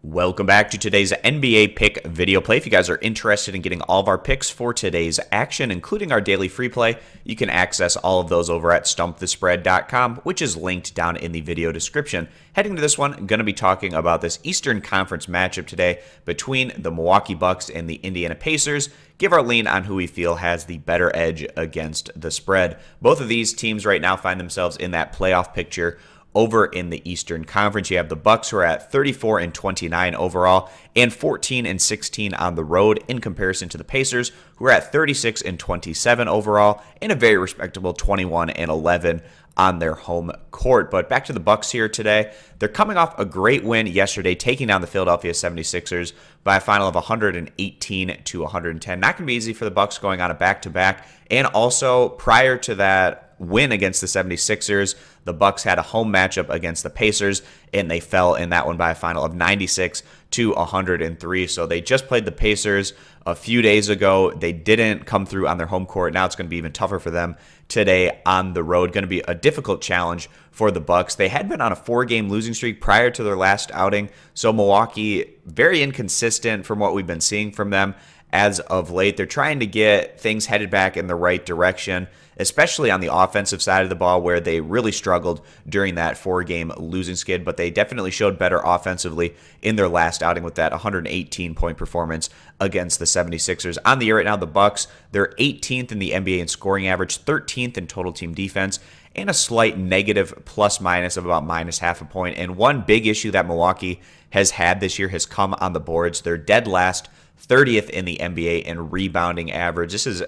Welcome back to today's NBA pick video play. If you guys are interested in getting all of our picks for today's action, including our daily free play, you can access all of those over at stumpthespread.com, which is linked down in the video description. Heading to this one, I'm going to be talking about this Eastern Conference matchup today between the Milwaukee Bucks and the Indiana Pacers. Give our lean on who we feel has the better edge against the spread. Both of these teams right now find themselves in that playoff picture. Over in the Eastern Conference, you have the Bucks who are at 34-29 overall and 14-16 on the road in comparison to the Pacers who are at 36-27 overall and a very respectable 21-11 on their home court. But back to the Bucks here today. They're coming off a great win yesterday, taking down the Philadelphia 76ers by a final of 118-110. Not going to be easy for the Bucks going on a back-to-back. And also, prior to that win against the 76ers, the Bucks had a home matchup against the Pacers, and they fell in that one by a final of 96-103. So they just played the Pacers a few days ago. They didn't come through on their home court. Now it's going to be even tougher for them today on the road. Going to be a difficult challenge for the Bucks. They had been on a 4-game losing streak prior to their last outing, so Milwaukee very inconsistent from what we've been seeing from them as of late. They're trying to get things headed back in the right direction, especially on the offensive side of the ball where they really struggled during that 4-game losing skid, but they definitely showed better offensively in their last outing with that 118-point performance against the 76ers. On the year right now, the Bucks, they're 18th in the NBA in scoring average, 13th in total team defense, and a slight negative plus-minus of about minus half a point. And one big issue that Milwaukee has had this year has come on the boards. They're dead last, 30th in the NBA in rebounding average. This is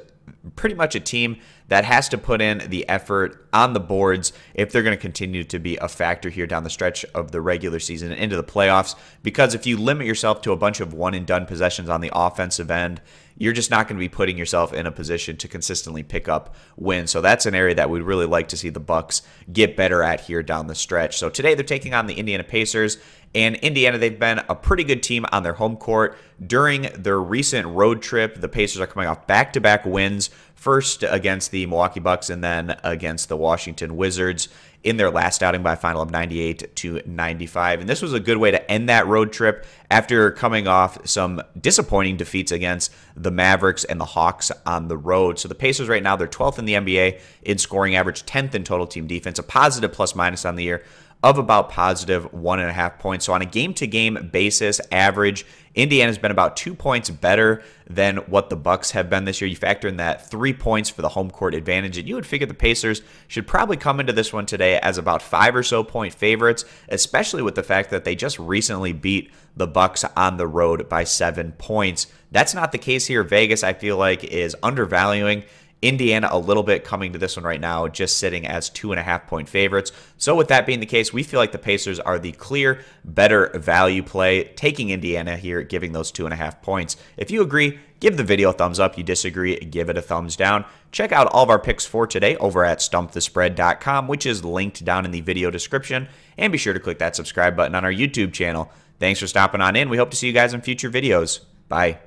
pretty much a team that has to put in the effort on the boards if they're going to continue to be a factor here down the stretch of the regular season and into the playoffs, because if you limit yourself to a bunch of one-and-done possessions on the offensive end, you're just not going to be putting yourself in a position to consistently pick up wins. So that's an area that we'd really like to see the Bucks get better at here down the stretch. So today they're taking on the Indiana Pacers. And Indiana, they've been a pretty good team on their home court. During their recent road trip, the Pacers are coming off back-to-back wins, first against the Milwaukee Bucks and then against the Washington Wizards in their last outing by a final of 98-95. And this was a good way to end that road trip after coming off some disappointing defeats against the Mavericks and the Hawks on the road. So the Pacers right now, they're 12th in the NBA in scoring average, 10th in total team defense, a positive plus-minus on the year of about positive 1.5 points. So on a game-to-game basis, average, Indiana's been about 2 points better than what the Bucks have been this year. You factor in that 3 points for the home court advantage, and you would figure the Pacers should probably come into this one today as about 5 or so point favorites, especially with the fact that they just recently beat the Bucks on the road by 7 points. That's not the case here. Vegas, I feel like, is undervaluing Indiana a little bit coming to this one right now, just sitting as 2.5 point favorites. So with that being the case, we feel like the Pacers are the clear better value play, taking Indiana here, giving those 2.5 points. If you agree, give the video a thumbs up. You disagree, give it a thumbs down. Check out all of our picks for today over at stumpthespread.com, which is linked down in the video description. And be sure to click that subscribe button on our YouTube channel. Thanks for stopping on in. We hope to see you guys in future videos. Bye.